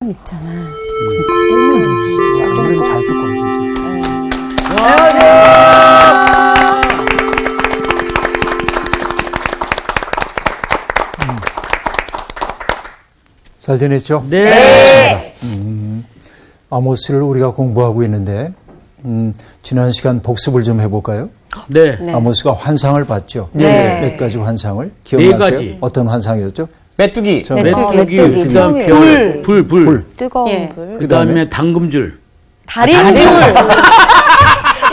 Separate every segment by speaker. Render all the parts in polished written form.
Speaker 1: 있잖아.
Speaker 2: 노래는 잘 줄 거야, 진짜.
Speaker 3: 잘 지냈죠?
Speaker 2: 네.
Speaker 3: 아모스를 우리가 공부하고 있는데 지난 시간 복습을 좀 해볼까요?
Speaker 2: 네.
Speaker 3: 아모스가 환상을 봤죠.
Speaker 1: 네.
Speaker 3: 몇 가지 환상을 기억나세요?
Speaker 2: 네 가지.
Speaker 3: 어떤 환상이었죠?
Speaker 4: 메뚜기.
Speaker 2: 메뚜기,
Speaker 1: 메뚜기.
Speaker 2: 그다음 불.
Speaker 1: 뜨거운 불.
Speaker 2: 그다음에 당금줄.
Speaker 1: 다림줄.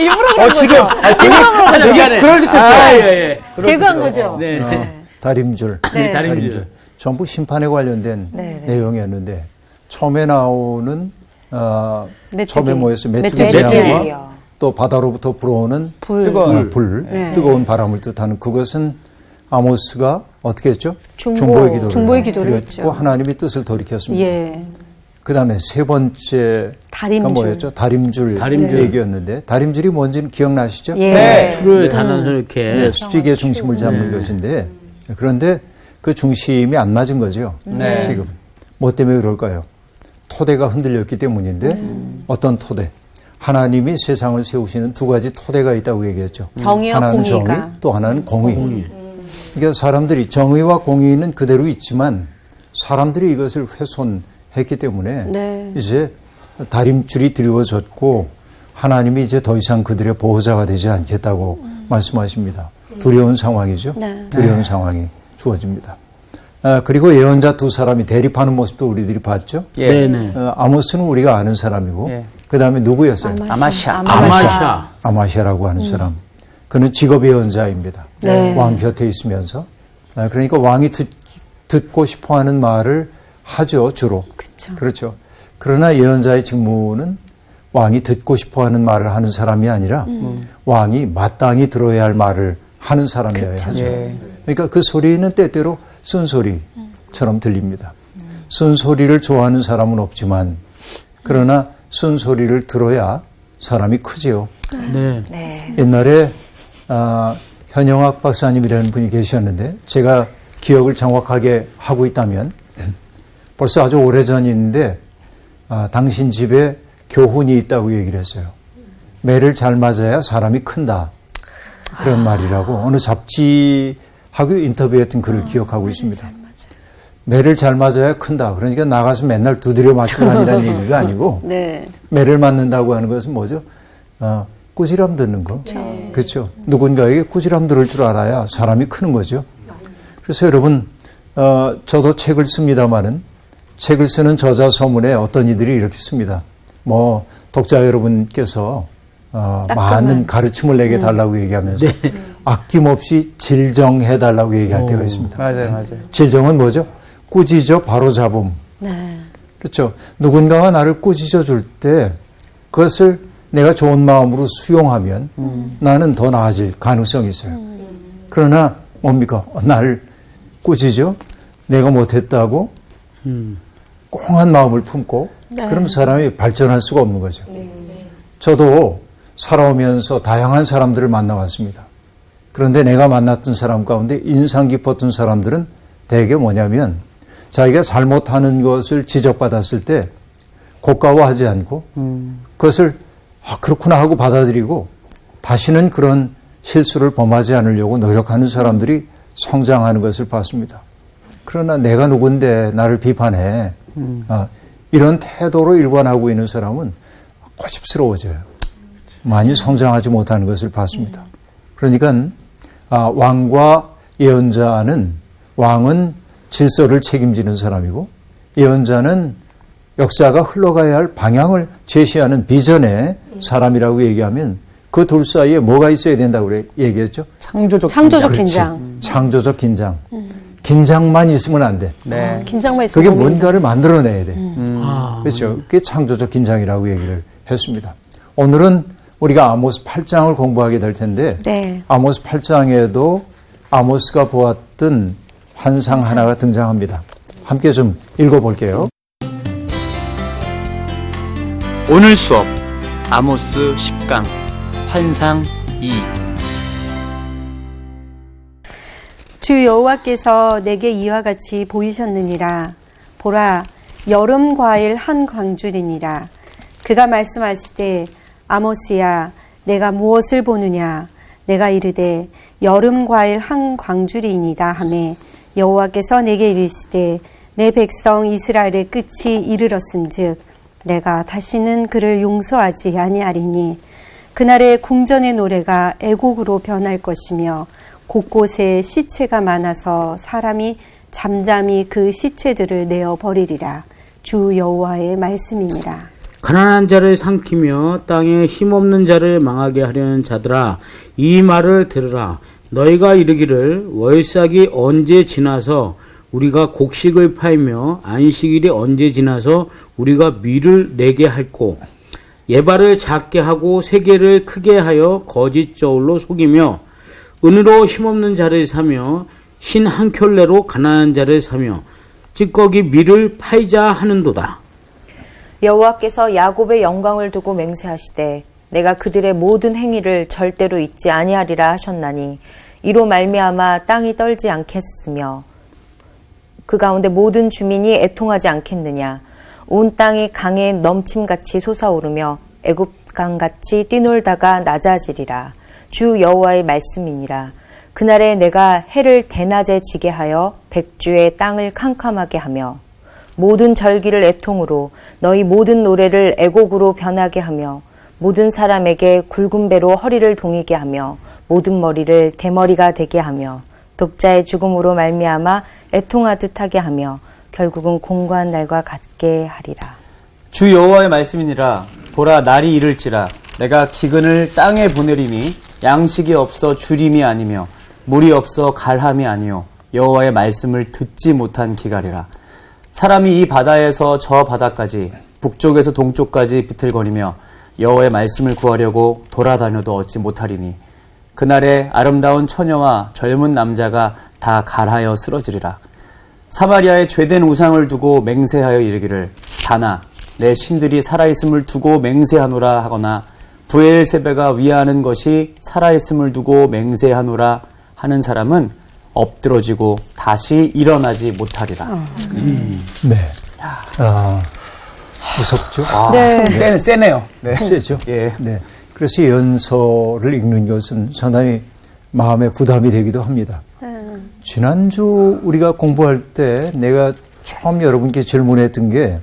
Speaker 1: 일부러 그런 거죠?
Speaker 4: 지금. 되게 그럴듯했어요.
Speaker 2: 예.
Speaker 1: 개그한 거죠?
Speaker 2: 네.
Speaker 3: 다림줄.
Speaker 1: 네.
Speaker 2: 다림줄.
Speaker 3: 전부 심판에 관련된
Speaker 1: 네.
Speaker 3: 내용이었는데 처음에 나오는
Speaker 1: 메뚜기.
Speaker 3: 처음에 모여서 메뚜기
Speaker 1: 메뚜기요.
Speaker 3: 재앙과 또 바다로부터 불어오는
Speaker 1: 불.
Speaker 4: 뜨거운
Speaker 3: 불,
Speaker 1: 네.
Speaker 3: 뜨거운 바람을 뜻하는 그것은 아모스가 어떻게 했죠?
Speaker 1: 중보의 기도를
Speaker 3: 드렸고
Speaker 1: 했죠.
Speaker 3: 하나님의 뜻을 돌이켰습니다.
Speaker 1: 예.
Speaker 3: 그 다음에 세 번째가
Speaker 1: 다림줄.
Speaker 3: 뭐였죠? 다림줄 얘기였는데 다림줄이 뭔지는 기억나시죠?
Speaker 1: 예.
Speaker 4: 네.
Speaker 2: 추를 달아서 이렇게.
Speaker 3: 네, 수직의 중심을 잡는 것인데 그런데 그 중심이 안 맞은 거죠.
Speaker 4: 네.
Speaker 3: 지금 뭐 때문에 그럴까요? 토대가 흔들렸기 때문인데 어떤 토대? 하나님이 세상을 세우시는 두 가지 토대가 있다고 얘기했죠.
Speaker 1: 정의와
Speaker 3: 하나는
Speaker 1: 공의가.
Speaker 3: 정의, 또 하나는 공의. 그러니까 사람들이 정의와 공의는 그대로 있지만 사람들이 이것을 훼손했기 때문에
Speaker 1: 네.
Speaker 3: 이제 다림줄이 드리워졌고 하나님이 이제 더 이상 그들의 보호자가 되지 않겠다고 말씀하십니다. 두려운 상황이죠.
Speaker 1: 네.
Speaker 3: 두려운 상황이 주어집니다. 그리고 예언자 두 사람이 대립하는 모습도 우리들이 봤죠.
Speaker 4: 예.
Speaker 2: 네네.
Speaker 3: 아모스는 우리가 아는 사람이고
Speaker 4: 예.
Speaker 3: 그 다음에 누구였어요?
Speaker 4: 아마샤.
Speaker 3: 아마샤라고 하는 사람. 그는 직업 예언자입니다.
Speaker 1: 네.
Speaker 3: 왕 곁에 있으면서. 그러니까 왕이 듣고 싶어하는 말을 하죠, 주로. 그렇죠. 그러나 예언자의 직무는 왕이 듣고 싶어하는 말을 하는 사람이 아니라 왕이 마땅히 들어야 할 말을 하는 사람이어야 하죠.
Speaker 4: 예.
Speaker 3: 그러니까 그 소리는 때때로 쓴소리처럼 들립니다. 쓴소리를 좋아하는 사람은 없지만 그러나 쓴소리를 들어야 사람이 크지요.
Speaker 2: 네.
Speaker 3: 옛날에 현영학 박사님이라는 분이 계셨는데 제가 기억을 정확하게 하고 있다면 벌써 아주 오래전인데 당신 집에 교훈이 있다고 얘기를 했어요. 매를 잘 맞아야 사람이 큰다. 그런 말이라고 어느 잡지하고 인터뷰했던 글을 기억하고 있습니다. 매를 잘 맞아야 큰다. 그러니까 나가서 맨날 두드려 맞고 다니라는 얘기가 아니고
Speaker 1: 네.
Speaker 3: 매를 맞는다고 하는 것은 뭐죠? 꾸지람 듣는 거. 그렇죠. 누군가에게 꾸지람 들을 줄 알아야 사람이 크는 거죠. 그래서 여러분 저도 책을 씁니다마는 책을 쓰는 저자 서문에 어떤 이들이 이렇게 씁니다. 뭐 독자 여러분께서 많은 가르침을 내게 달라고 얘기하면서 아낌없이 질정해달라고 얘기할 때가 있습니다.
Speaker 4: 맞아요.
Speaker 3: 질정은 뭐죠? 꾸짖어 바로잡음.
Speaker 1: 네.
Speaker 3: 그렇죠. 누군가가 나를 꾸짖어 줄 때 그것을 내가 좋은 마음으로 수용하면 나는 더 나아질 가능성이 있어요. 그러나 뭡니까? 나를 꾸짖어? 내가 못했다고 꽁한 마음을 품고 그럼 사람이 발전할 수가 없는 거죠. 저도 살아오면서 다양한 사람들을 만나왔습니다. 그런데 내가 만났던 사람 가운데 인상 깊었던 사람들은 대개 뭐냐면 자기가 잘못하는 것을 지적받았을 때 고가워하지 않고 그것을 그렇구나 하고 받아들이고 다시는 그런 실수를 범하지 않으려고 노력하는 사람들이 성장하는 것을 봤습니다. 그러나 내가 누군데 나를 비판해. 이런 태도로 일관하고 있는 사람은 고집스러워져요. 많이 성장하지 못하는 것을 봤습니다. 그러니까 왕과 예언자는 왕은 질서를 책임지는 사람이고 예언자는 역사가 흘러가야 할 방향을 제시하는 비전의 사람이라고 얘기하면 그 둘 사이에 뭐가 있어야 된다고 얘기했죠?
Speaker 1: 창조적 긴장.
Speaker 3: 창조적 긴장. 긴장만 있으면 안 돼.
Speaker 4: 네.
Speaker 1: 긴장만 있으면
Speaker 3: 그게 뭔가를 만들어내야 돼. 그렇죠. 그게 창조적 긴장이라고 얘기를 했습니다. 오늘은 우리가 아모스 8장을 공부하게 될 텐데
Speaker 1: 네.
Speaker 3: 아모스 8장에도 아모스가 보았던 환상 하나가 등장합니다. 함께 좀 읽어볼게요.
Speaker 4: 오늘 수업 아모스 10강 환상 2.
Speaker 5: 주 여호와께서 내게 이와 같이 보이셨느니라. 보라,
Speaker 1: 여름 과일 한 광줄이니라. 그가 말씀하시되 아모스야 내가 무엇을 보느냐. 내가 이르되 여름 과일 한 광줄이니이다 하매 여호와께서 내게 이르시되 내 백성 이스라엘의 끝이 이르렀은즉 내가 다시는 그를 용서하지 아니하리니 그날의 궁전의 노래가 애곡으로 변할 것이며 곳곳에 시체가 많아서 사람이 잠잠히 그 시체들을 내어 버리리라. 주 여호와의 말씀이니라.
Speaker 2: 가난한 자를 삼키며 땅에 힘없는 자를 망하게 하려는 자들아 이 말을 들으라. 너희가 이르기를 월삭이 언제 지나서 우리가 곡식을 팔며 안식일이 언제 지나서 우리가 밀을 내게 할꼬 예발을 작게 하고 세계를 크게 하여 거짓 저울로 속이며 은으로 힘없는 자를 사며 신 한 켤레로 가난한 자를 사며 찌꺼기 밀을 팔자 하는도다.
Speaker 5: 여호와께서 야곱의 영광을 두고 맹세하시되 내가 그들의 모든 행위를 절대로 잊지 아니하리라 하셨나니 이로 말미암아 땅이 떨지 않겠으며 그 가운데 모든 주민이 애통하지 않겠느냐. 온 땅이 강에 넘침같이 솟아오르며 애굽강같이 뛰놀다가 낮아지리라. 주 여호와의 말씀이니라. 그날에 내가 해를 대낮에 지게 하여 백주의 땅을 캄캄하게 하며 모든 절기를 애통으로 너희 모든 노래를 애곡으로 변하게 하며 모든 사람에게 굵은 배로 허리를 동이게 하며 모든 머리를 대머리가 되게 하며 독자의 죽음으로 말미암아 애통하듯 하게 하며 결국은 공고한 날과 같게 하리라.
Speaker 4: 주 여호와의 말씀이니라. 보라 날이 이를지라 내가 기근을 땅에 보내리니 양식이 없어 주림이 아니며 물이 없어 갈함이 아니요 여호와의 말씀을 듣지 못한 기갈이라. 사람이 이 바다에서 저 바다까지 북쪽에서 동쪽까지 비틀거리며 여호와의 말씀을 구하려고 돌아다녀도 얻지 못하리니 그날에 아름다운 처녀와 젊은 남자가 다 갈하여 쓰러지리라. 사마리아에 죄된 우상을 두고 맹세하여 이르기를 다나 내 신들이 살아있음을 두고 맹세하노라 하거나 브엘세바가 위하는 것이 살아있음을 두고 맹세하노라 하는 사람은 엎드러지고 다시 일어나지 못하리라.
Speaker 3: 네. 무섭죠?
Speaker 1: 네.
Speaker 4: 세네요. 네.
Speaker 3: 세죠?
Speaker 4: 예.
Speaker 3: 네. 그래서 이 연서를 읽는 것은 상당히 마음에 부담이 되기도 합니다. 지난주 우리가 공부할 때 내가 처음 여러분께 질문했던 게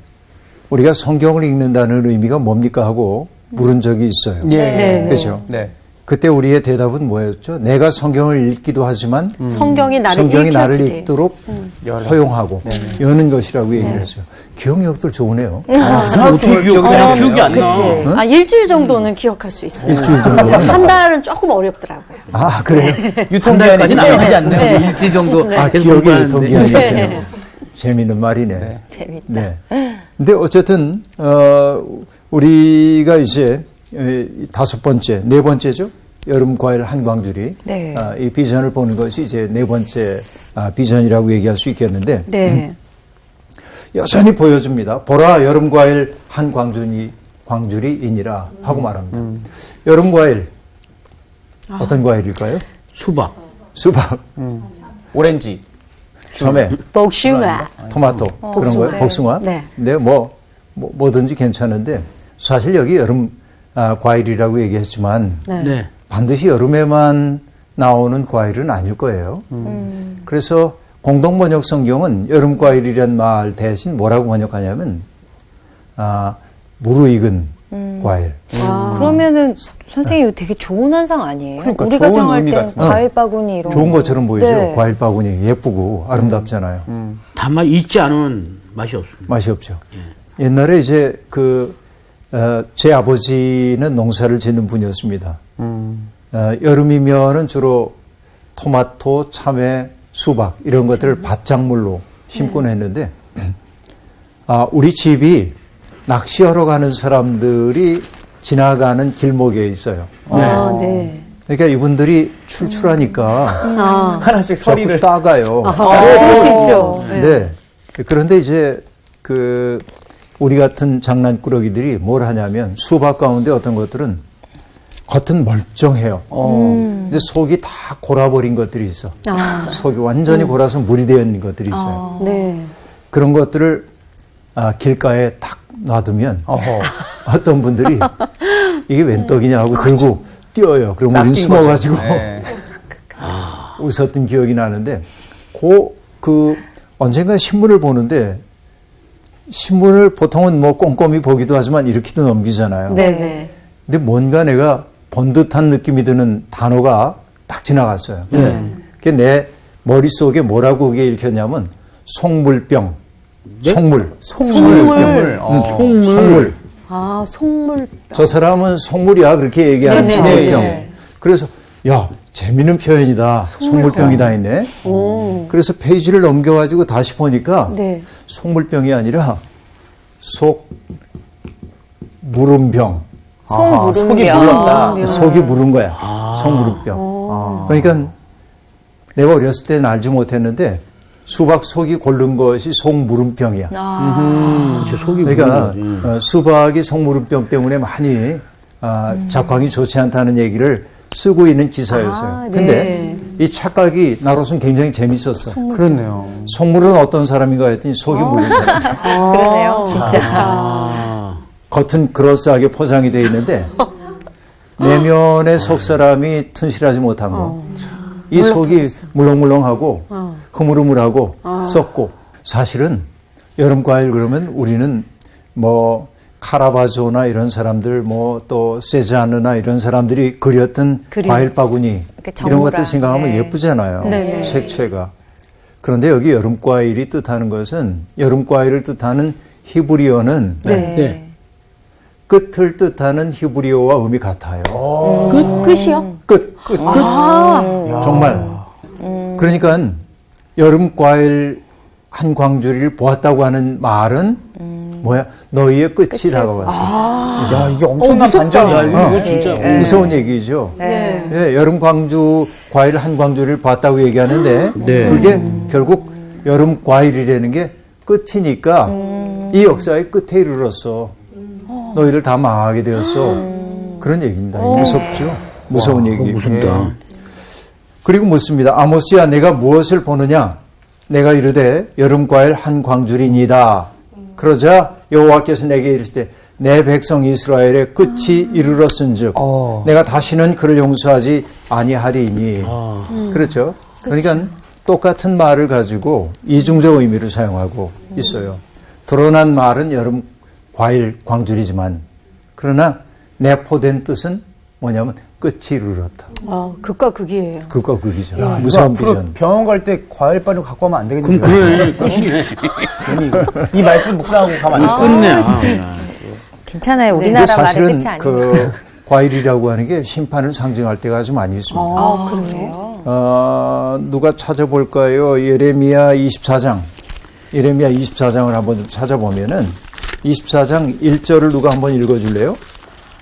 Speaker 3: 우리가 성경을 읽는다는 의미가 뭡니까 하고 물은 적이 있어요.
Speaker 4: 예.
Speaker 1: 네.
Speaker 3: 그렇죠?
Speaker 4: 네.
Speaker 3: 그때 우리의 대답은 뭐였죠? 내가 성경을 읽기도 하지만
Speaker 1: 성경이 나를
Speaker 3: 읽도록 허용하고 여는 것이라고 얘기를 했어요. 기억력들 좋으네요.
Speaker 2: 어떻게 기억이 안 나.
Speaker 1: 일주일 정도는 기억할 수 있어요.
Speaker 3: 일주일 정도는.
Speaker 1: 한 달은 조금 어렵더라고요.
Speaker 3: 아, 그래요?
Speaker 2: 유통기한까지 나가지 않네요. 일주일 정도.
Speaker 3: 기억이 유통기한이
Speaker 1: 네.
Speaker 3: 재미있는 말이네.
Speaker 1: 재밌다.
Speaker 3: 네. 근데 어쨌든, 우리가 이제 다섯 번째, 네 번째죠? 여름 과일 한 광줄이.
Speaker 5: 네.
Speaker 3: 이 비전을 보는 것이 이제 네 번째 비전이라고 얘기할 수 있겠는데.
Speaker 1: 네.
Speaker 3: 여전히 보여줍니다. 보라, 여름 과일 한 광줄이이니라 하고 말합니다. 여름 과일. 어떤 과일일까요?
Speaker 2: 수박.
Speaker 3: 수박,
Speaker 4: 오렌지.
Speaker 3: 참외,
Speaker 1: 복숭아.
Speaker 3: 토마토 그런 거예요. 복숭아.
Speaker 1: 네.
Speaker 3: 근데 뭐든지 괜찮은데 사실 여기 여름 과일이라고 얘기했지만
Speaker 2: 네.
Speaker 3: 반드시 여름에만 나오는 과일은 아닐 거예요. 그래서 공동 번역 성경은 여름 과일이란 말 대신 뭐라고 번역하냐면 무르익은 과일.
Speaker 5: 그러면은 선생님 이거 되게 좋은 현상 아니에요?
Speaker 4: 그러니까
Speaker 5: 우리가
Speaker 4: 좋은
Speaker 5: 생각할
Speaker 4: 의미
Speaker 5: 땐
Speaker 4: 같은
Speaker 5: 과일 바구니 이런
Speaker 3: 좋은
Speaker 5: 거.
Speaker 3: 것처럼 보이죠.
Speaker 5: 네.
Speaker 3: 과일 바구니 예쁘고 아름답잖아요.
Speaker 2: 다만 익지 않으면 맛이 없습니다.
Speaker 3: 맛이 없죠. 옛날에 이제 제 아버지는 농사를 짓는 분이었습니다. 여름이면은 주로 토마토, 참외, 수박 이런 것들을 밭작물로 심곤 했는데 우리 집이 낚시하러 가는 사람들이 지나가는 길목에 있어요.
Speaker 1: 네.
Speaker 3: 그러니까 이분들이 출출하니까
Speaker 4: 하나씩
Speaker 3: 자꾸
Speaker 4: 서리를
Speaker 3: 따가요.
Speaker 1: 그럴 수 있죠. 네.
Speaker 3: 네. 그런데 이제 우리 같은 장난꾸러기들이 뭘 하냐면 수박 가운데 어떤 것들은 겉은 멀쩡해요. 근데 속이 다 골아버린 것들이 있어. 속이 완전히 골아서 물이 되어 있는 것들이 있어요.
Speaker 1: 네.
Speaker 3: 그런 것들을 길가에 탁 놔두면
Speaker 4: 어허.
Speaker 3: 어떤 분들이 이게 웬 떡이냐 하고 들고 뛰어요. 그럼 우리는
Speaker 4: 낚인
Speaker 3: 숨어가지고
Speaker 4: 거죠. 네.
Speaker 3: 웃었던 기억이 나는데 언젠가 신문을 보는데 신문을 보통은 뭐 꼼꼼히 보기도 하지만 이렇게도 넘기잖아요.
Speaker 1: 네네.
Speaker 3: 근데 뭔가 내가 본 듯한 느낌이 드는 단어가 딱 지나갔어요. 그게 내 머릿속에 뭐라고 그게 읽혔냐면 속물병. 속물.
Speaker 4: 속물.
Speaker 3: 속물.
Speaker 1: 아, 속물.
Speaker 3: 저 사람은 속물이야 그렇게 얘기하는
Speaker 1: 네네.
Speaker 3: 속물병.
Speaker 1: 네.
Speaker 3: 그래서 야 재미있는 표현이다. 속물병이다 했네. 그래서 페이지를 넘겨가지고 다시 보니까
Speaker 1: 네.
Speaker 3: 속물병이 아니라 속물음병.
Speaker 4: 아하, 속이
Speaker 5: 속물음병.
Speaker 4: 물렀다.
Speaker 3: 속이 물은 거야. 속물음병. 그러니까 내가 어렸을 때는 알지 못했는데 수박 속이 고른 것이 속물음병이야.
Speaker 2: 그렇죠. 속이
Speaker 3: 그러니까
Speaker 2: 부는 거지.
Speaker 3: 수박이 속물음병 때문에 많이 작황이 좋지 않다는 얘기를 쓰고 있는 기사였어요.
Speaker 1: 아, 네.
Speaker 3: 근데 이 착각이 나로서는 굉장히 재밌었어.
Speaker 4: 그렇네요.
Speaker 3: 속물은 어떤 사람인가 했더니 속이 물린 사람.
Speaker 5: 그러네요. 진짜.
Speaker 3: 겉은 그럴싸하게 포장이 되어 있는데 내면의 속 사람이 튼실하지 못한 거. 이 속이 물렁물렁하고 흐물흐물하고 썩고 사실은 여름 과일 그러면 우리는 뭐 카라바조나 이런 사람들 뭐 또 세자느나 이런 사람들이 그렸던 과일 바구니
Speaker 5: 이렇게
Speaker 3: 이런 것들
Speaker 5: 정우라.
Speaker 3: 생각하면
Speaker 5: 네.
Speaker 3: 예쁘잖아요.
Speaker 1: 네.
Speaker 3: 색채가. 그런데 여기 여름 과일이 뜻하는 것은 여름 과일을 뜻하는 히브리어는
Speaker 1: 네.
Speaker 3: 끝을 뜻하는 히브리어와 음이 같아요.
Speaker 1: 끝이요?
Speaker 3: 끝. 정말. 그러니까 여름 과일 한 광주리를 보았다고 하는 말은 뭐야? 너희의 끝이 다가왔어.
Speaker 4: 야, 이게 엄청난 반전이야.
Speaker 2: 이거 진짜.
Speaker 3: 무서운 얘기죠.
Speaker 1: 네.
Speaker 3: 예, 여름 광주 과일 한 광주리를 봤다고 얘기하는데
Speaker 2: 네.
Speaker 3: 그게 결국 여름 과일이라는 게 끝이니까 이 역사의 끝에 이르렀어. 너희를 다 망하게 되었어. 그런 얘기입니다. 무섭죠? 무서운 얘기.
Speaker 2: 무섭다.
Speaker 3: 그리고 묻습니다. 아모스야 내가 무엇을 보느냐? 내가 이르되 여름 과일 한 광주리니다. 그러자 여호와께서 내게 이르시되 내 백성 이스라엘의 끝이 이르렀은즉 내가 다시는 그를 용서하지 아니하리니. 그렇죠? 그러니까 똑같은 말을 가지고 이중적 의미를 사용하고 있어요. 드러난 말은 여름 과일 광주리지만 그러나 내포된 뜻은 뭐냐면 끝이 이르렀다.
Speaker 1: 극과 극이에요.
Speaker 3: 그거 극이죠.
Speaker 4: 야, 이거
Speaker 3: 무서운
Speaker 4: 앞으로
Speaker 3: 비전.
Speaker 4: 병원 갈 때 과일바리 갖고 가면 안 되겠네요.
Speaker 2: 그럼 그래. 끝이네.
Speaker 4: 괜히 이 말씀 묵상하고 가면 안 돼.
Speaker 2: 끝내.
Speaker 5: 괜찮아요.
Speaker 3: 근데
Speaker 5: 우리나라 말의
Speaker 3: 사실은
Speaker 5: 끝이 아니에요.
Speaker 3: 그 과일이라고 하는 게 심판을 상징할 때가 아주 많이 있습니다.
Speaker 1: 그래요?
Speaker 3: 누가 찾아볼까요? 예레미야 24장. 예레미야 24장을 한번 좀 찾아보면은 24장 1절을 누가 한번 읽어줄래요?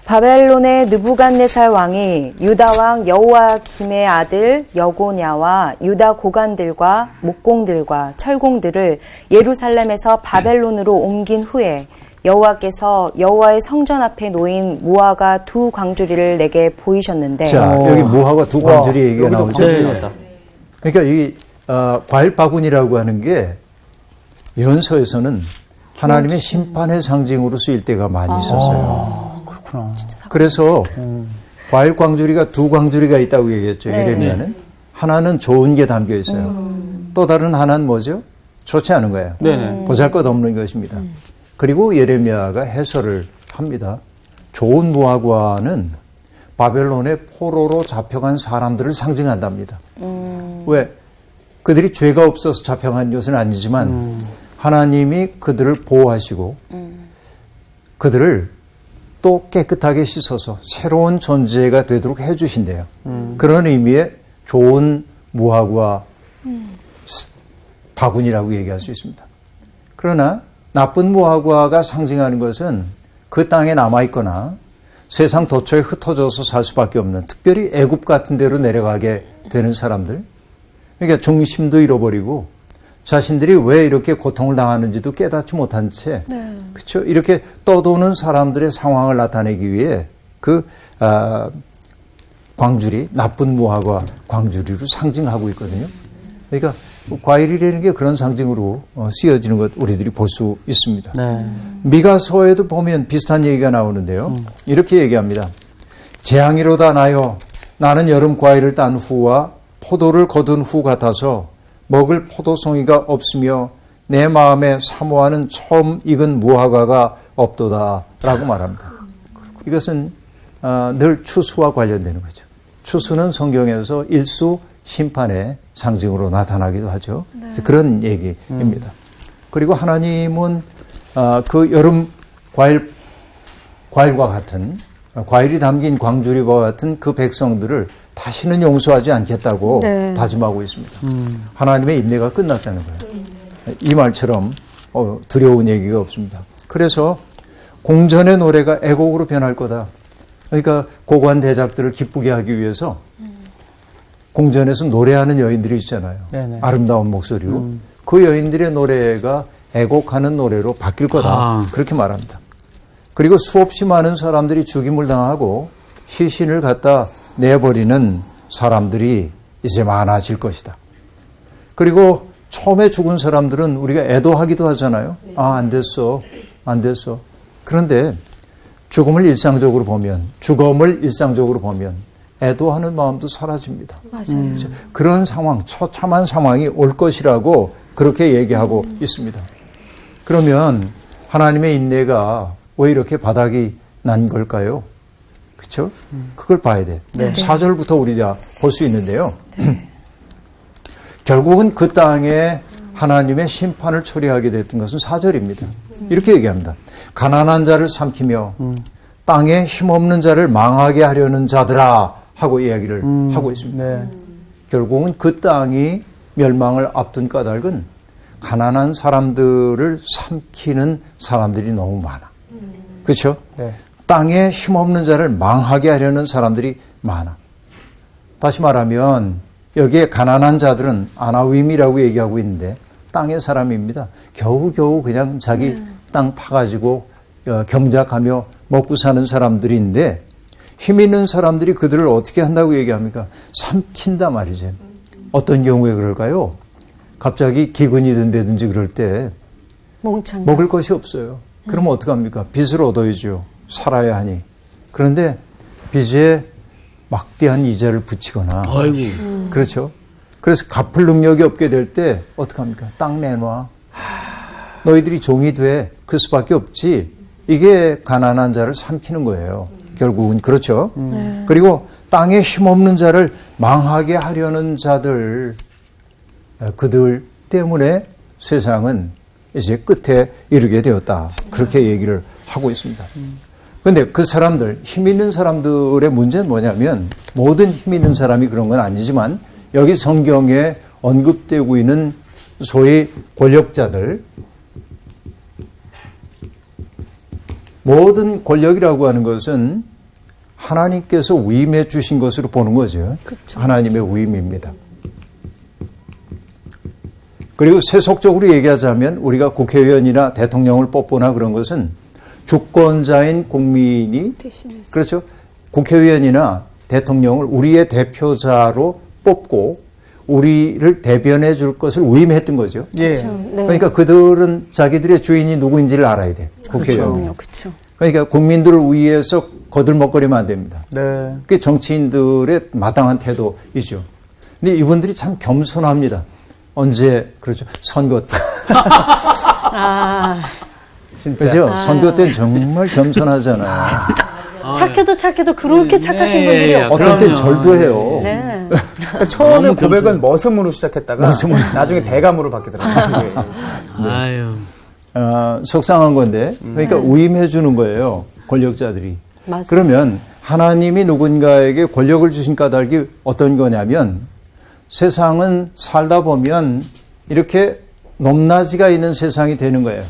Speaker 5: 바벨론의 느부갓네살 왕이 유다 왕 여호와김의 아들 여고냐와 유다 고관들과 목공들과 철공들을 예루살렘에서 바벨론으로 옮긴 후에 여호와께서 여호와의 성전 앞에 놓인 무화과 두 광주리를 내게 보이셨는데
Speaker 3: 자, 여기 무화과 두 광주리 얘기가
Speaker 4: 여기도
Speaker 3: 나오죠.
Speaker 4: 광주리 나왔다.
Speaker 3: 그러니까 이 과일 바구니라고 하는 게 연서에서는 하나님의 심판의 상징으로 쓰일 때가 많이 있었어요.
Speaker 4: 그렇구나.
Speaker 3: 그래서 과일 광주리가 두 광주리가 있다고 얘기했죠. 예레미야는. 하나는 좋은 게 담겨 있어요. 또 다른 하나는 뭐죠? 좋지 않은 거예요.
Speaker 4: 네네.
Speaker 3: 보잘것없는 것입니다. 그리고 예레미야가 해설을 합니다. 좋은 무화과는 바벨론의 포로로 잡혀간 사람들을 상징한답니다. 왜? 그들이 죄가 없어서 잡혀간 것은 아니지만 하나님이 그들을 보호하시고 그들을 또 깨끗하게 씻어서 새로운 존재가 되도록 해주신대요. 그런 의미의 좋은 무화과 바구니라고 얘기할 수 있습니다. 그러나 나쁜 무화과가 상징하는 것은 그 땅에 남아있거나 세상 도처에 흩어져서 살 수밖에 없는 특별히 애굽 같은 데로 내려가게 되는 사람들. 그러니까 중심도 잃어버리고 자신들이 왜 이렇게 고통을 당하는지도 깨닫지 못한 채 그렇죠? 이렇게 떠도는 사람들의 상황을 나타내기 위해 그 광주리, 나쁜 무화과 광주리로 상징하고 있거든요. 그러니까 과일이라는 게 그런 상징으로 쓰여지는 것 우리들이 볼 수 있습니다.
Speaker 4: 네.
Speaker 3: 미가서에도 보면 비슷한 얘기가 나오는데요. 이렇게 얘기합니다. 재앙이로다 나여 나는 여름 과일을 딴 후와 포도를 거둔 후 같아서 먹을 포도송이가 없으며 내 마음에 사모하는 처음 익은 무화과가 없도다 라고 말합니다. 이것은 늘 추수와 관련되는 거죠. 추수는 성경에서 일수 심판의 상징으로 나타나기도 하죠. 그래서 그런 얘기입니다. 그리고 하나님은 그 여름 과일과 같은 과일이 담긴 광주리와 같은 그 백성들을 다시는 용서하지 않겠다고
Speaker 1: 네.
Speaker 3: 다짐하고 있습니다. 하나님의 인내가 끝났다는 거예요. 이 말처럼 두려운 얘기가 없습니다. 그래서 공전의 노래가 애곡으로 변할 거다. 그러니까 고관 대작들을 기쁘게 하기 위해서 공전에서 노래하는 여인들이 있잖아요.
Speaker 4: 네네.
Speaker 3: 아름다운 목소리로. 그 여인들의 노래가 애곡하는 노래로 바뀔 거다. 그렇게 말합니다. 그리고 수없이 많은 사람들이 죽임을 당하고 시신을 갖다 내버리는 사람들이 이제 많아질 것이다. 그리고 처음에 죽은 사람들은 우리가 애도하기도 하잖아요. 아, 안 됐어. 안 됐어. 그런데 죽음을 일상적으로 보면 애도하는 마음도 사라집니다.
Speaker 1: 맞아요.
Speaker 3: 그런 상황, 처참한 상황이 올 것이라고 그렇게 얘기하고 있습니다. 그러면 하나님의 인내가 왜 이렇게 바닥이 난 걸까요? 그렇죠? 그걸 봐야 돼.
Speaker 5: 네.
Speaker 3: 4절부터 우리가 볼 수 있는데요. 결국은 그 땅에 하나님의 심판을 처리하게 됐던 것은 4절입니다. 이렇게 얘기합니다. 가난한 자를 삼키며 땅에 힘없는 자를 망하게 하려는 자들아 하고 이야기를 하고 있습니다.
Speaker 4: 네.
Speaker 3: 결국은 그 땅이 멸망을 앞둔 까닭은 가난한 사람들을 삼키는 사람들이 너무 많아. 그렇죠?
Speaker 4: 네.
Speaker 3: 땅에 힘없는 자를 망하게 하려는 사람들이 많아. 다시 말하면 여기에 가난한 자들은 아나위임이라고 얘기하고 있는데 땅의 사람입니다. 겨우겨우 그냥 자기 땅 파가지고 경작하며 먹고 사는 사람들인데 힘 있는 사람들이 그들을 어떻게 한다고 얘기합니까? 삼킨다 말이죠. 어떤 경우에 그럴까요? 갑자기 기근이 든다든지 그럴 때
Speaker 1: 몽창.
Speaker 3: 먹을 것이 없어요. 그러면 어떡합니까? 빚을 얻어야죠. 살아야 하니. 그런데 빚에 막대한 이자를 붙이거나.
Speaker 2: 아이고.
Speaker 3: 그렇죠. 그래서 갚을 능력이 없게 될 때 어떡합니까? 땅 내놔. 너희들이 종이 돼. 그 수밖에 없지. 이게 가난한 자를 삼키는 거예요. 결국은 그렇죠. 그리고 땅에 힘없는 자를 망하게 하려는 자들, 그들 때문에 세상은 이제 끝에 이르게 되었다. 그렇게 얘기를 하고 있습니다. 그런데 그 사람들, 힘 있는 사람들의 문제는 뭐냐면 모든 힘 있는 사람이 그런 건 아니지만 여기 성경에 언급되고 있는 소위 권력자들, 모든 권력이라고 하는 것은 하나님께서 위임해 주신 것으로 보는 거죠.
Speaker 1: 그쵸.
Speaker 3: 하나님의 위임입니다. 그리고 세속적으로 얘기하자면 우리가 국회의원이나 대통령을 뽑거나 그런 것은 주권자인 국민이
Speaker 1: 대신해서.
Speaker 3: 그렇죠. 국회의원이나 대통령을 우리의 대표자로 뽑고 우리를 대변해 줄 것을 위임했던 거죠.
Speaker 4: 예.
Speaker 1: 그렇죠. 네.
Speaker 3: 그러니까 그들은 자기들의 주인이 누구인지를 알아야 돼. 국회의원.
Speaker 1: 그렇죠.
Speaker 3: 그러니까 국민들을 위해서 거들먹거리면 안 됩니다.
Speaker 4: 네.
Speaker 3: 그게 정치인들의 마땅한 태도이죠. 근데 이분들이 참 겸손합니다. 언제 그렇죠. 선거 때.
Speaker 1: 아,
Speaker 4: 진짜.
Speaker 3: 그죠? 선거 때는 정말 겸손하잖아요.
Speaker 1: 착해도 그렇게 착하신 분들이
Speaker 2: 예,
Speaker 1: 없어요.
Speaker 3: 어떤 땐 절도 해요.
Speaker 1: 네.
Speaker 4: 그러니까 처음에 고백은 머슴으로 시작했다가 나중에 대감으로 바뀌더라고요.
Speaker 2: 아유.
Speaker 3: 속상한 건데, 그러니까 위임해 주는 거예요. 권력자들이.
Speaker 1: 맞아요.
Speaker 3: 그러면 하나님이 누군가에게 권력을 주신 까닭이 어떤 거냐면 세상은 살다 보면 이렇게 높낮이가 있는 세상이 되는 거예요.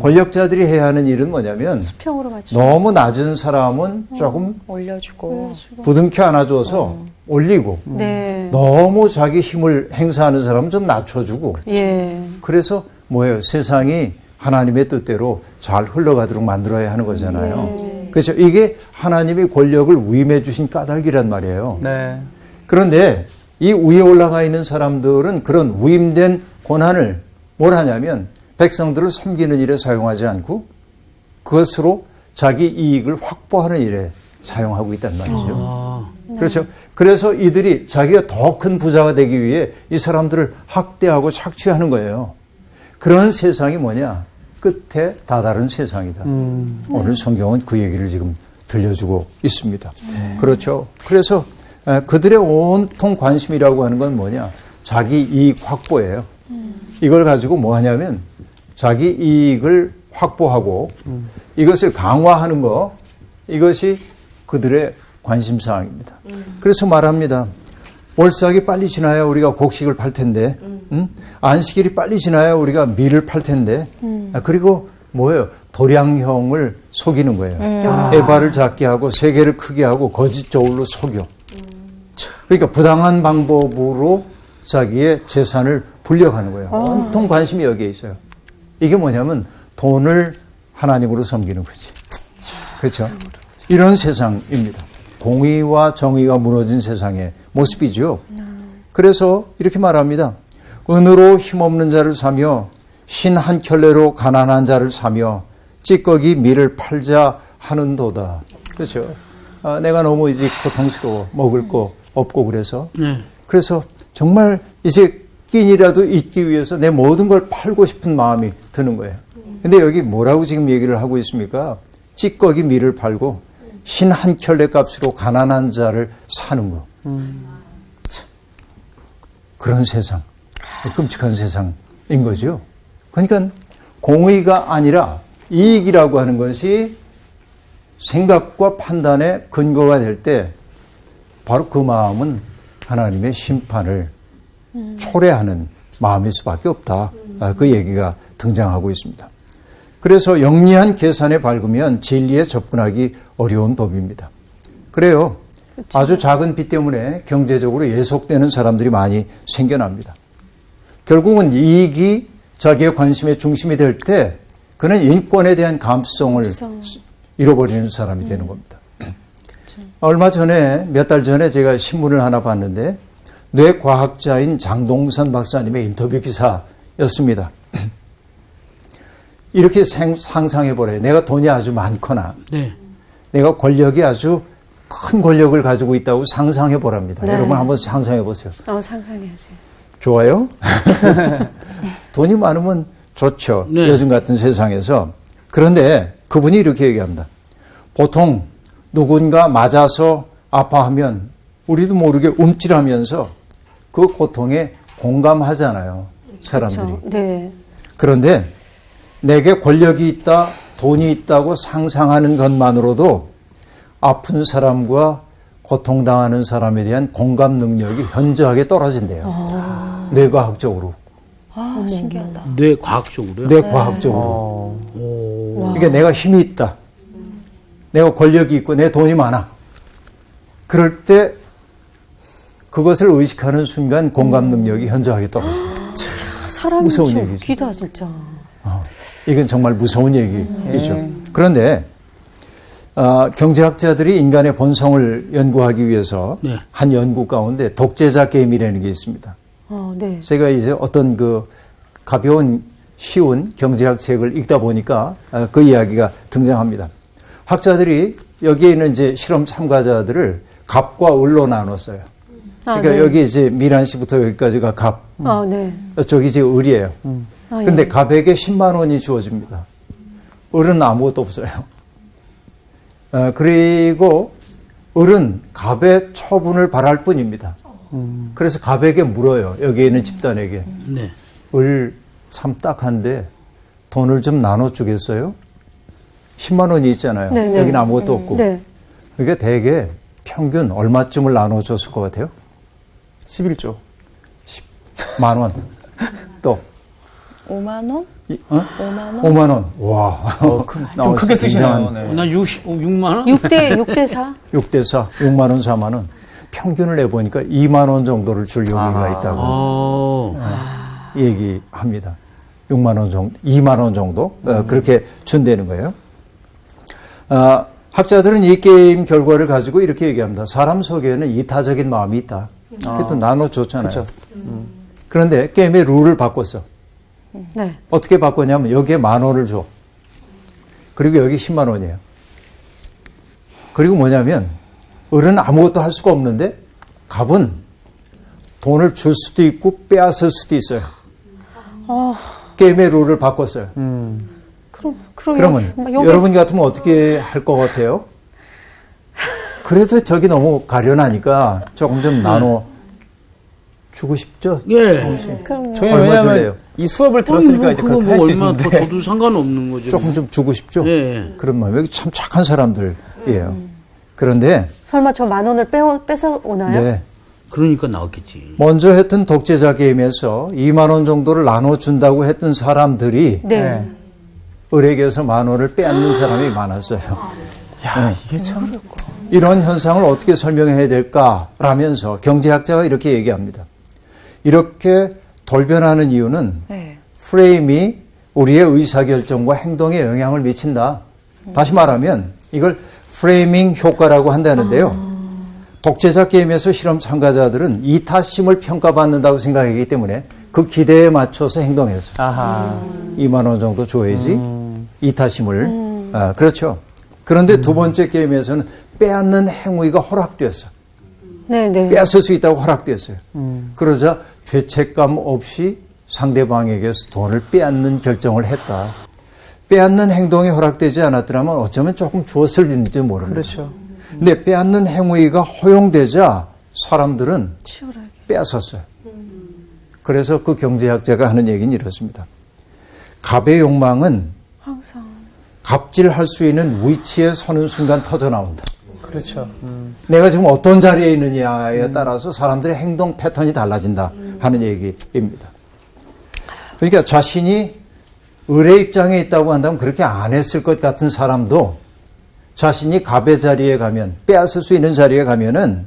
Speaker 3: 권력자들이 해야 하는 일은 뭐냐면
Speaker 1: 수평으로 맞추.
Speaker 3: 너무 낮은 사람은 조금
Speaker 5: 올려주고.
Speaker 3: 부둥켜 안아줘서 올리고
Speaker 1: 네.
Speaker 3: 너무 자기 힘을 행사하는 사람은 좀 낮춰주고
Speaker 1: 예.
Speaker 3: 그래서 뭐예요? 세상이 하나님의 뜻대로 잘 흘러가도록 만들어야 하는 거잖아요. 그렇죠. 이게 하나님이 권력을 위임해 주신 까닭이란 말이에요.
Speaker 4: 네.
Speaker 3: 그런데 이 위에 올라가 있는 사람들은 그런 위임된 권한을 뭘 하냐면 백성들을 섬기는 일에 사용하지 않고 그것으로 자기 이익을 확보하는 일에 사용하고 있단 말이죠. 그렇죠. 그래서 이들이 자기가 더 큰 부자가 되기 위해 이 사람들을 학대하고 착취하는 거예요. 그런 세상이 뭐냐? 끝에 다다른 세상이다. 오늘 성경은 그 얘기를 지금 들려주고 있습니다. 그렇죠. 그래서 그들의 온통 관심이라고 하는 건 뭐냐? 자기 이익 확보예요. 이걸 가지고 뭐 하냐면 자기 이익을 확보하고 이것을 강화하는 거, 이것이 그들의 관심사항입니다. 그래서 말합니다. 월삭이 빨리 지나야 우리가 곡식을 팔 텐데, 안식일이 빨리 지나야 우리가 밀을 팔 텐데, 그리고 뭐예요? 도량형을 속이는 거예요. 에바를 작게 하고 세계를 크게 하고 거짓 저울로 속여. 그러니까 부당한 방법으로 자기의 재산을 불려가는 거예요. 온통 관심이 여기에 있어요. 이게 뭐냐면 돈을 하나님으로 섬기는 거지. 그렇죠? 이런 세상입니다. 공의와 정의가 무너진 세상의 모습이죠. 그래서 이렇게 말합니다. 은으로 힘없는 자를 사며 신 한 켤레로 가난한 자를 사며 찌꺼기 밀을 팔자 하는도다. 그렇죠. 내가 너무 이제 고통스러워. 먹을 거 없고 그래서. 그래서 정말 이제 끼니라도 잊기 위해서 내 모든 걸 팔고 싶은 마음이 드는 거예요. 근데 여기 뭐라고 지금 얘기를 하고 있습니까? 찌꺼기 밀을 팔고 신 한 켤레 값으로 가난한 자를 사는 거. 그런 세상, 끔찍한 세상인 거죠. 그러니까 공의가 아니라 이익이라고 하는 것이 생각과 판단의 근거가 될 때 바로 그 마음은 하나님의 심판을 초래하는 마음일 수밖에 없다. 그 얘기가 등장하고 있습니다. 그래서 영리한 계산에 밝으면 진리에 접근하기 어려운 법입니다. 그래요. 그쵸. 아주 작은 빚 때문에 경제적으로 예속되는 사람들이 많이 생겨납니다. 결국은 이익이 자기의 관심의 중심이 될 때 그는 인권에 대한 감수성을 잃어버리는 사람이 되는 겁니다. 얼마 전에, 몇 달 전에 제가 신문을 하나 봤는데 뇌과학자인 장동선 박사님의 인터뷰 기사였습니다. 이렇게 상상해보래요. 내가 돈이 아주 많거나 내가 권력이 아주 큰 권력을 가지고 있다고 상상해보랍니다. 여러분 한번 상상해보세요.
Speaker 1: 상상해야지.
Speaker 3: 좋아요? 돈이 많으면 좋죠. 요즘 같은 세상에서. 그런데 그분이 이렇게 얘기합니다. 보통 누군가 맞아서 아파하면 우리도 모르게 움찔하면서 그 고통에 공감하잖아요. 사람들이.
Speaker 1: 그렇죠. 네.
Speaker 3: 그런데 내게 권력이 있다, 돈이 있다고 상상하는 것만으로도 아픈 사람과 고통당하는 사람에 대한 공감 능력이 현저하게 떨어진대요. 뇌과학적으로.
Speaker 1: 신기하다.
Speaker 2: 뇌과학적으로요?
Speaker 3: 뇌과학적으로. 그러니까 내가 힘이 있다. 내가 권력이 있고 내 돈이 많아. 그럴 때 그것을 의식하는 순간 공감 능력이 현저하게 떨어진다.
Speaker 1: 사람이
Speaker 3: 무서운 얘기죠.
Speaker 1: 웃기다 진짜.
Speaker 3: 이건 정말 무서운 얘기이죠. 그런데 경제학자들이 인간의 본성을 연구하기 위해서 한 연구 가운데 독재자 게임이라는 게 있습니다.
Speaker 1: 네.
Speaker 3: 제가 이제 어떤 그 가벼운 쉬운 경제학 책을 읽다 보니까 그 이야기가 등장합니다. 학자들이 여기에 있는 이제 실험 참가자들을 갑과 을로 나눴어요. 그러니까 여기 이제 미란 씨부터 여기까지가 갑.
Speaker 1: 네.
Speaker 3: 저기 이제 을이에요. 근데 갑에게 10만 원이 주어집니다. 을은 아무것도 없어요. 그리고 을은 갑의 처분을 바랄 뿐입니다. 그래서 갑에게 물어요. 여기 있는 집단에게. 을 참 딱한데 돈을 좀 나눠주겠어요? 10만 원이 있잖아요. 여기는 아무것도 없고. 그러니까 대개 평균 얼마쯤을 나눠줬을 것 같아요?
Speaker 4: 11조.
Speaker 3: 10만 원. 또
Speaker 5: 5만 원?
Speaker 3: 5만 원? 5만 원. 와.
Speaker 4: 좀 크게 쓰시네요.
Speaker 2: 나 6만 원?
Speaker 1: 6대 4?
Speaker 3: 6대 4, 6만 원, 4만 원. 평균을 내보니까 2만 원 정도를 줄 여기가 있다고 얘기합니다. 6만 원 정도, 2만 원 정도 그렇게 준다는 거예요. 학자들은 이 게임 결과를 가지고 이렇게 얘기합니다. 사람 속에는 이타적인 마음이 있다. 그래도 나눠줬잖아요.
Speaker 4: 그쵸.
Speaker 3: 그런데 게임의 룰을 바꿨어.
Speaker 1: 네.
Speaker 3: 어떻게 바꿨냐면 여기에 10,000원을 줘. 그리고 여기 10만 원이에요. 그리고 뭐냐면 을은 아무것도 할 수가 없는데 갑은 돈을 줄 수도 있고 빼앗을 수도 있어요. 게임의 룰을 바꿨어요. 그러면 여러분 같으면 어떻게 할 것 같아요? 그래도 저기 너무 가련하니까 조금 좀 나눠 주고 싶죠?
Speaker 2: 예.
Speaker 4: 저희
Speaker 3: 얼마
Speaker 4: 왜냐면
Speaker 3: 줄래요?
Speaker 4: 이 수업을 들었으니까 이제
Speaker 2: 그거
Speaker 4: 그렇게
Speaker 2: 뭐
Speaker 4: 할 수
Speaker 2: 얼마 더
Speaker 4: 있는데.
Speaker 2: 줘도 상관없는 거죠.
Speaker 3: 조금 좀 주고 싶죠?
Speaker 2: 예.
Speaker 3: 그런 마음. 여기 참 착한 사람들이에요. 그런데
Speaker 1: 설마 저 10,000원을 뺏어 오나요?
Speaker 3: 네.
Speaker 2: 그러니까 나왔겠지.
Speaker 3: 먼저 했던 독재자 게임에서 2만 원 정도를 나눠준다고 했던 사람들이
Speaker 1: 네.
Speaker 3: 을에게서 10,000원을 빼앗는 사람이 많았어요.
Speaker 4: 야, 이게 참.
Speaker 3: 이런 현상을 어떻게 설명해야 될까라면서 경제학자가 이렇게 얘기합니다. 이렇게 돌변하는 이유는
Speaker 5: 네.
Speaker 3: 프레임이 우리의 의사결정과 행동에 영향을 미친다. 다시 말하면 이걸 프레이밍 효과라고 한다는데요. 독재자 게임에서 실험 참가자들은 이타심을 평가받는다고 생각하기 때문에 그 기대에 맞춰서 행동했어요.
Speaker 4: 아하.
Speaker 3: 2만 원 정도 줘야지 이타심을. 그렇죠. 그런데 두 번째 게임에서는 빼앗는 행위가 허락되었어요.
Speaker 1: 네, 네.
Speaker 3: 빼앗을 수 있다고 허락되었어요. 그러자 죄책감 없이 상대방에게서 돈을 빼앗는 결정을 했다. 빼앗는 행동이 허락되지 않았더라면 어쩌면 조금 주었을지 모릅니다.
Speaker 4: 그렇죠.
Speaker 3: 근데 빼앗는 행위가 허용되자 사람들은
Speaker 1: 치열하게.
Speaker 3: 빼앗았어요. 그래서 그 경제학자가 하는 얘기는 이렇습니다. 갑의 욕망은
Speaker 1: 항상.
Speaker 3: 갑질할 수 있는 위치에 서는 순간 터져 나온다.
Speaker 4: 그렇죠.
Speaker 3: 내가 지금 어떤 자리에 있느냐에 따라서 사람들의 행동 패턴이 달라진다 하는 얘기입니다. 그러니까 자신이 을의 입장에 있다고 한다면 그렇게 안 했을 것 같은 사람도 자신이 갑의 자리에 가면, 빼앗을 수 있는 자리에 가면은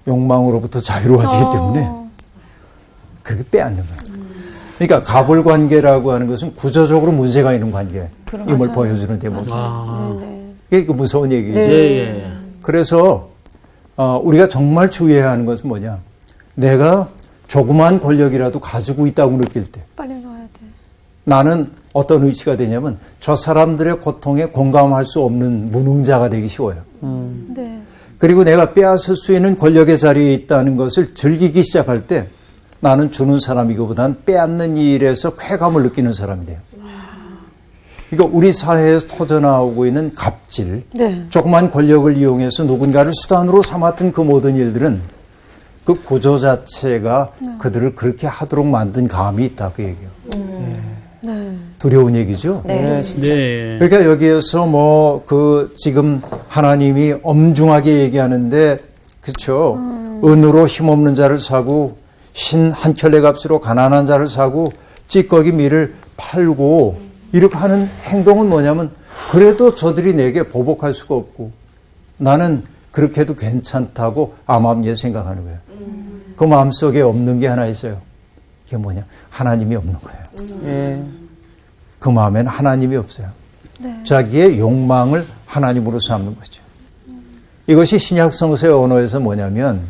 Speaker 3: 욕망으로부터 자유로워지기 때문에 그렇게 빼앗는 거예요. 그러니까 갑을 관계라고 하는 것은 구조적으로 문제가 있는 관계임을 보여주는 대목입니다.
Speaker 2: 아.
Speaker 3: 이게 그 무서운 얘기죠.
Speaker 2: 예, 예.
Speaker 3: 그래서 우리가 정말 주의해야 하는 것은 뭐냐. 내가 조그만 권력이라도 가지고 있다고 느낄 때
Speaker 1: 빨리 놔야 돼.
Speaker 3: 나는 어떤 위치가 되냐면 저 사람들의 고통에 공감할 수 없는 무능자가 되기 쉬워요.
Speaker 1: 네.
Speaker 3: 그리고 내가 빼앗을 수 있는 권력의 자리에 있다는 것을 즐기기 시작할 때 나는 주는 사람이기보다는 빼앗는 일에서 쾌감을 느끼는 사람이 돼요. 그러니까 우리 사회에서 터져나오고 있는 갑질,
Speaker 1: 네.
Speaker 3: 조그만 권력을 이용해서 누군가를 수단으로 삼았던 그 모든 일들은 그 구조 자체가 그들을 그렇게 하도록 만든 감이 있다 그 얘기예요.
Speaker 1: 네.
Speaker 3: 두려운 얘기죠.
Speaker 5: 네.
Speaker 2: 네.
Speaker 3: 그러니까 여기에서 뭐 그 지금 하나님이 엄중하게 얘기하는데 그렇죠. 은으로 힘없는 자를 사고 신 한 켤레 값으로 가난한 자를 사고 찌꺼기 밀을 팔고 이렇게 하는 행동은 뭐냐면 그래도 저들이 내게 보복할 수가 없고 나는 그렇게 해도 괜찮다고 암암리에 생각하는 거예요. 그 마음속에 없는 게 하나 있어요. 그게 뭐냐? 하나님이 없는 거예요.
Speaker 4: 예.
Speaker 3: 그 마음에는 하나님이 없어요.
Speaker 1: 네.
Speaker 3: 자기의 욕망을 하나님으로 삼는 거죠. 이것이 신약 성서의 언어에서 뭐냐면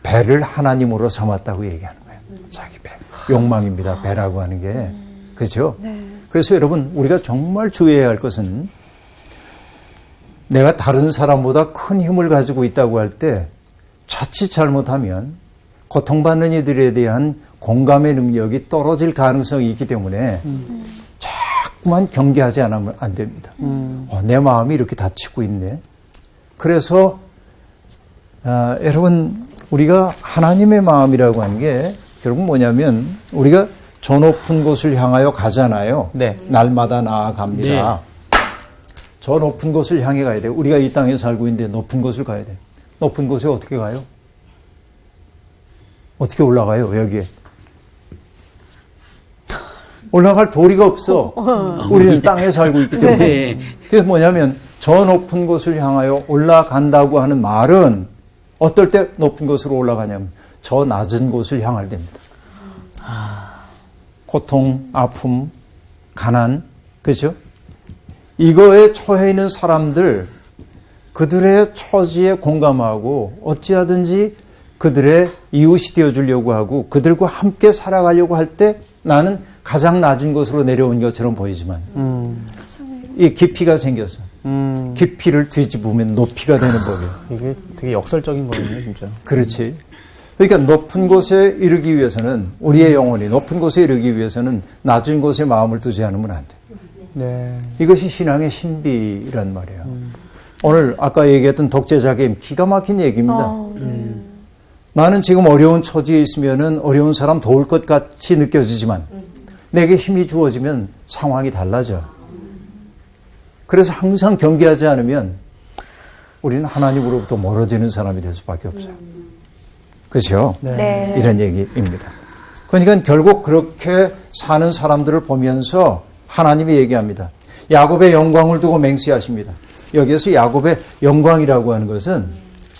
Speaker 3: 배를 하나님으로 삼았다고 얘기하는 거예요. 자기 배. 욕망입니다. 배라고 하는 게. 그렇죠?
Speaker 1: 네.
Speaker 3: 그래서 여러분 우리가 정말 주의해야 할 것은 내가 다른 사람보다 큰 힘을 가지고 있다고 할 때 자칫 잘못하면 고통받는 이들에 대한 공감의 능력이 떨어질 가능성이 있기 때문에 자꾸만 경계하지 않으면 안 됩니다. 내 마음이 이렇게 다치고 있네. 그래서 여러분 우리가 하나님의 마음이라고 하는 게 결국 뭐냐면 우리가 저 높은 곳을 향하여 가잖아요.
Speaker 4: 네.
Speaker 3: 날마다 나아갑니다. 저 높은 곳을 향해 가야 돼요. 우리가 이 땅에 살고 있는데 높은 곳을 가야 돼요. 높은 곳에 어떻게 가요? 어떻게 올라가요, 여기에? 올라갈 도리가 없어. 우리는 땅에 살고 있기 때문에.
Speaker 2: 네.
Speaker 3: 그래서 뭐냐면 저 높은 곳을 향하여 올라간다고 하는 말은 어떨 때 높은 곳으로 올라가냐면 저 낮은 곳을 향할 때입니다. 고통, 아픔, 가난, 그죠? 이거에 처해 있는 사람들, 그들의 처지에 공감하고 어찌하든지 그들의 이웃이 되어주려고 하고 그들과 함께 살아가려고 할 때 나는 가장 낮은 곳으로 내려온 것처럼 보이지만 이 깊이가 생겨서 깊이를 뒤집으면 높이가 되는 법이에요.
Speaker 4: 이게 되게 역설적인 거네요, 진짜.
Speaker 3: 그렇지. 그러니까 높은 곳에 이르기 위해서는 우리의 영혼이 높은 곳에 이르기 위해서는 낮은 곳에 마음을 두지 않으면 안 돼.
Speaker 4: 네.
Speaker 3: 이것이 신앙의 신비란 말이에요. 오늘 아까 얘기했던 독재자 게임 기가 막힌 얘기입니다. 나는 지금 어려운 처지에 있으면은 어려운 사람 도울 것 같이 느껴지지만 내게 힘이 주어지면 상황이 달라져. 그래서 항상 경계하지 않으면 우리는 하나님으로부터 멀어지는 사람이 될 수밖에 없어요. 그렇죠?
Speaker 5: 네.
Speaker 3: 이런 얘기입니다. 그러니까 결국 그렇게 사는 사람들을 보면서 하나님이 얘기합니다. 야곱의 영광을 두고 맹세하십니다. 여기에서 야곱의 영광이라고 하는 것은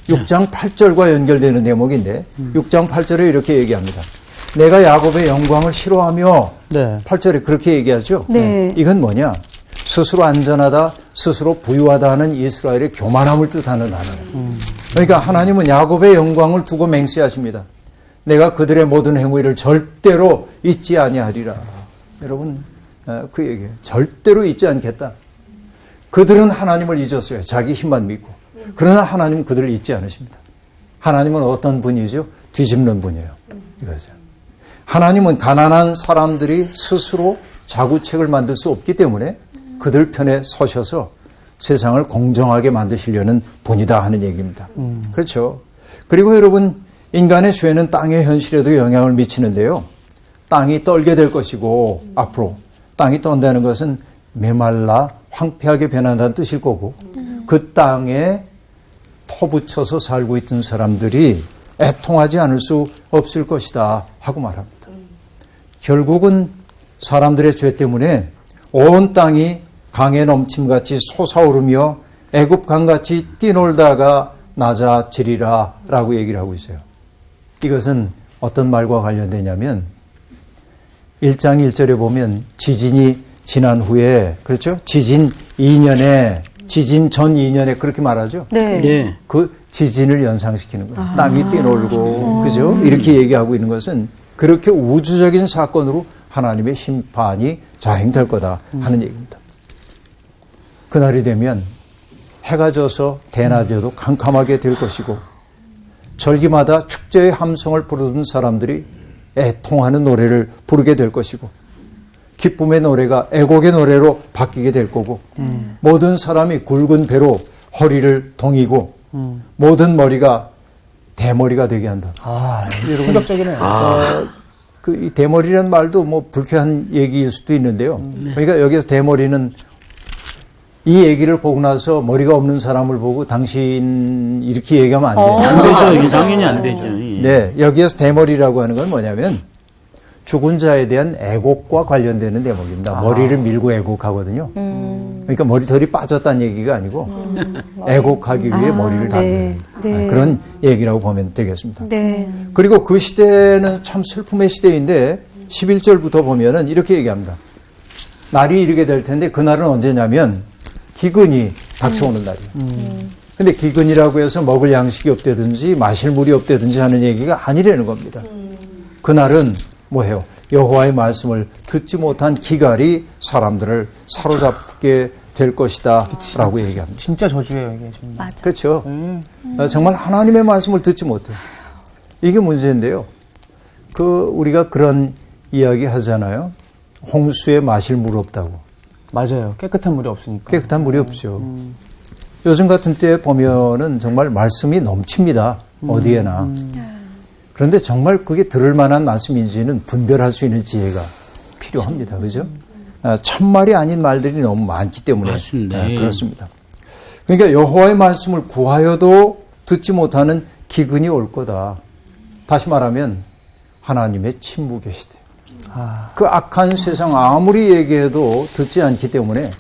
Speaker 3: 6장 8절과 연결되는 대목인데 6장 8절에 이렇게 얘기합니다. 내가 야곱의 영광을 싫어하며
Speaker 4: 네.
Speaker 3: 8절에 그렇게 얘기하죠.
Speaker 1: 네.
Speaker 3: 이건 뭐냐? 스스로 안전하다, 스스로 부유하다 하는 이스라엘의 교만함을 뜻하는 단어예요. 그러니까 하나님은 야곱의 영광을 두고 맹세하십니다. 내가 그들의 모든 행위를 절대로 잊지 아니하리라. 여러분 그 얘기예요. 절대로 잊지 않겠다. 그들은 하나님을 잊었어요. 자기 힘만 믿고. 그러나 하나님은 그들을 잊지 않으십니다. 하나님은 어떤 분이죠? 뒤집는 분이에요. 이거죠. 하나님은 가난한 사람들이 스스로 자구책을 만들 수 없기 때문에 그들 편에 서셔서 세상을 공정하게 만드시려는 분이다 하는 얘기입니다. 그렇죠. 그리고 여러분 인간의 죄는 땅의 현실에도 영향을 미치는데요. 땅이 떨게 될 것이고 앞으로 땅이 떤다는 것은 메말라 황폐하게 변한다는 뜻일 거고 그 땅에 터붙여서 살고 있던 사람들이 애통하지 않을 수 없을 것이다 하고 말합니다. 결국은 사람들의 죄 때문에 온 땅이 강에 넘침같이 솟아오르며 애굽강같이 뛰놀다가 낮아지리라 라고 얘기를 하고 있어요. 이것은 어떤 말과 관련되냐면 1장 1절에 보면 지진이 지난 후에 그렇죠? 지진 전 2년에 그렇게 말하죠?
Speaker 1: 네.
Speaker 2: 네.
Speaker 3: 그 지진을 연상시키는 거예요. 땅이 뛰놀고 그죠? 이렇게 얘기하고 있는 것은 그렇게 우주적인 사건으로 하나님의 심판이 자행될 거다 하는 얘기입니다. 그날이 되면 해가 져서 대낮에도 캄캄하게 될 것이고 절기마다 축제의 함성을 부르던 사람들이 애통하는 노래를 부르게 될 것이고 기쁨의 노래가 애곡의 노래로 바뀌게 될 거고 모든 사람이 굵은 배로 허리를 동이고 모든 머리가 대머리가 되게 한다.
Speaker 4: 충격적이네요.
Speaker 3: 이 대머리라는 말도 뭐 불쾌한 얘기일 수도 있는데요. 그러니까 여기서 대머리는 이 얘기를 보고 나서 머리가 없는 사람을 보고 당신 이렇게 얘기하면 안 돼요.
Speaker 2: 안 되죠. 당연히 안 되죠. 예.
Speaker 3: 네, 여기에서 대머리라고 하는 건 뭐냐면 죽은 자에 대한 애곡과 관련되는 대목입니다. 머리를 밀고 애곡하거든요. 그러니까 머리털이 빠졌다는 얘기가 아니고 애곡하기 위해 머리를 담는 그런 얘기라고 보면 되겠습니다.
Speaker 1: 네.
Speaker 3: 그리고 그 시대는 참 슬픔의 시대인데 11절부터 보면은 이렇게 얘기합니다. 날이 이르게 될 텐데 그날은 언제냐면 기근이 닥쳐오는 날이에요. 근데 기근이라고 해서 먹을 양식이 없다든지 마실 물이 없다든지 하는 얘기가 아니라는 겁니다. 그날은 뭐예요? 여호와의 말씀을 듣지 못한 기갈이 사람들을 사로잡게 될 것이다 라고 얘기합니다.
Speaker 4: 진짜 저주예요, 이게 정말.
Speaker 5: 맞아.
Speaker 3: 그렇죠. 정말 하나님의 말씀을 듣지 못해요. 이게 문제인데요. 우리가 그런 이야기 하잖아요. 홍수에 마실 물 없다고.
Speaker 4: 맞아요. 깨끗한 물이 없으니까.
Speaker 3: 깨끗한 물이 없죠. 요즘 같은 때 보면은 정말 말씀이 넘칩니다. 어디에나. 그런데 정말 그게 들을 만한 말씀인지는 분별할 수 있는 지혜가 필요합니다. 그죠? 참말이 아닌 말들이 너무 많기 때문에.
Speaker 2: 맞습니다.
Speaker 3: 그렇습니다. 그러니까 여호와의 말씀을 구하여도 듣지 못하는 기근이 올 거다. 다시 말하면 하나님의 침묵의 시대. 그 악한 세상 아무리 얘기해도 듣지 않기 때문에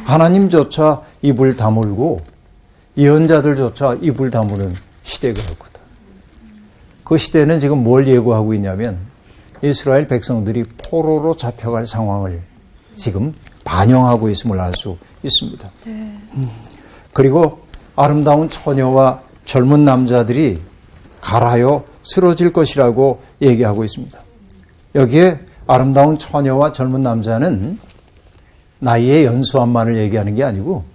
Speaker 3: 하나님조차 입을 다물고 예언자들조차 입을 다무는 시대가 올 거다. 그 시대는 지금 뭘 예고하고 있냐면 이스라엘 백성들이 포로로 잡혀갈 상황을 지금 반영하고 있음을 알 수 있습니다. 그리고 아름다운 처녀와 젊은 남자들이 갈아요 쓰러질 것이라고 얘기하고 있습니다. 여기에 아름다운 처녀와 젊은 남자는 나이의 연수함만을 얘기하는 게 아니고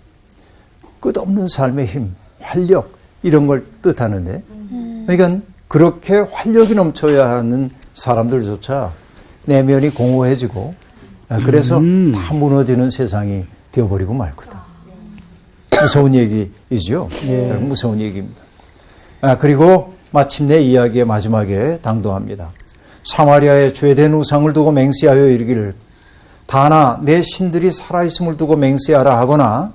Speaker 3: 끝없는 삶의 힘, 활력 이런 걸 뜻하는데 그러니까 그렇게 활력이 넘쳐야 하는 사람들조차 내면이 공허해지고 그래서 다 무너지는 세상이 되어버리고 말 거다. 무서운 얘기이죠. 결국 무서운 얘기입니다. 그리고 마침내 이야기의 마지막에 당도합니다. 사마리아에 죄된 우상을 두고 맹세하여 이르기를 다나 내 신들이 살아있음을 두고 맹세하라 하거나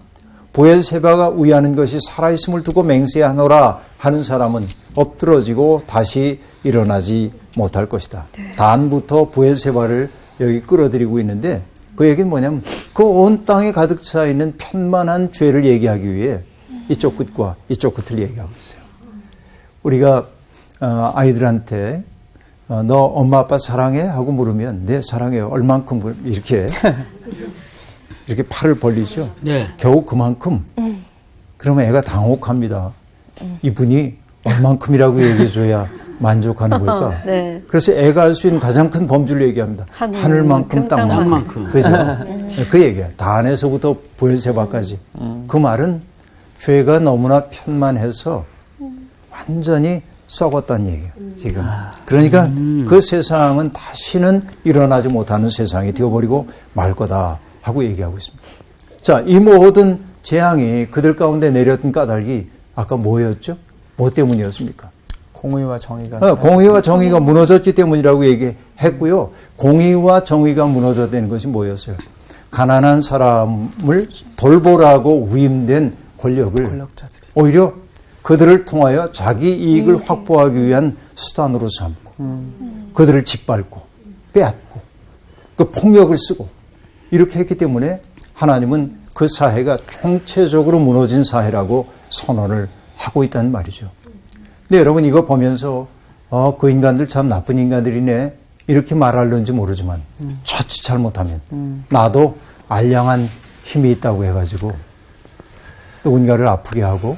Speaker 3: 부엘세바가 위하는 것이 살아있음을 두고 맹세하노라 하는 사람은 엎드러지고 다시 일어나지 못할 것이다. 단부터 부엘세바를 여기 끌어들이고 있는데 그 얘기는 뭐냐면 그 온 땅에 가득 차 있는 편만한 죄를 얘기하기 위해 이쪽 끝과 이쪽 끝을 얘기하고 있어요. 우리가 아이들한테 너 엄마 아빠 사랑해? 하고 물으면 네 사랑해요. 얼만큼 이렇게 팔을 벌리죠.
Speaker 2: 네.
Speaker 3: 겨우 그만큼. 그러면 애가 당혹합니다. 이분이 얼만큼이라고 얘기해줘야 만족하는 걸까?
Speaker 1: 네.
Speaker 3: 그래서 애가 할 수 있는 가장 큰 범주를 얘기합니다. 하늘만큼 땅만큼. 그죠? 그 얘기야. 단에서부터 부엘세바까지. 그 말은 죄가 너무나 편만해서 완전히 썩었다는 얘기예요. 지금. 그러니까 그 세상은 다시는 일어나지 못하는 세상이 되어버리고 말 거다 하고 얘기하고 있습니다. 자, 이 모든 재앙이 그들 가운데 내렸던 까닭이 아까 뭐였죠? 뭐 때문이었습니까?
Speaker 4: 공의와 정의가
Speaker 3: 공의와 정의가 무너졌기 때문이라고 얘기했고요. 공의와 정의가 무너졌다는 것이 뭐였어요? 가난한 사람을 돌보라고 위임된 권력자들이 오히려 그들을 통하여 자기 이익을 확보하기 위한 수단으로 삼고 그들을 짓밟고 빼앗고 그 폭력을 쓰고 이렇게 했기 때문에 하나님은 그 사회가 총체적으로 무너진 사회라고 선언을 하고 있다는 말이죠. 근데 여러분 이거 보면서 그 인간들 참 나쁜 인간들이네 이렇게 말하려는지 모르지만 자칫 잘못하면 나도 알량한 힘이 있다고 해가지고 누군가를 아프게 하고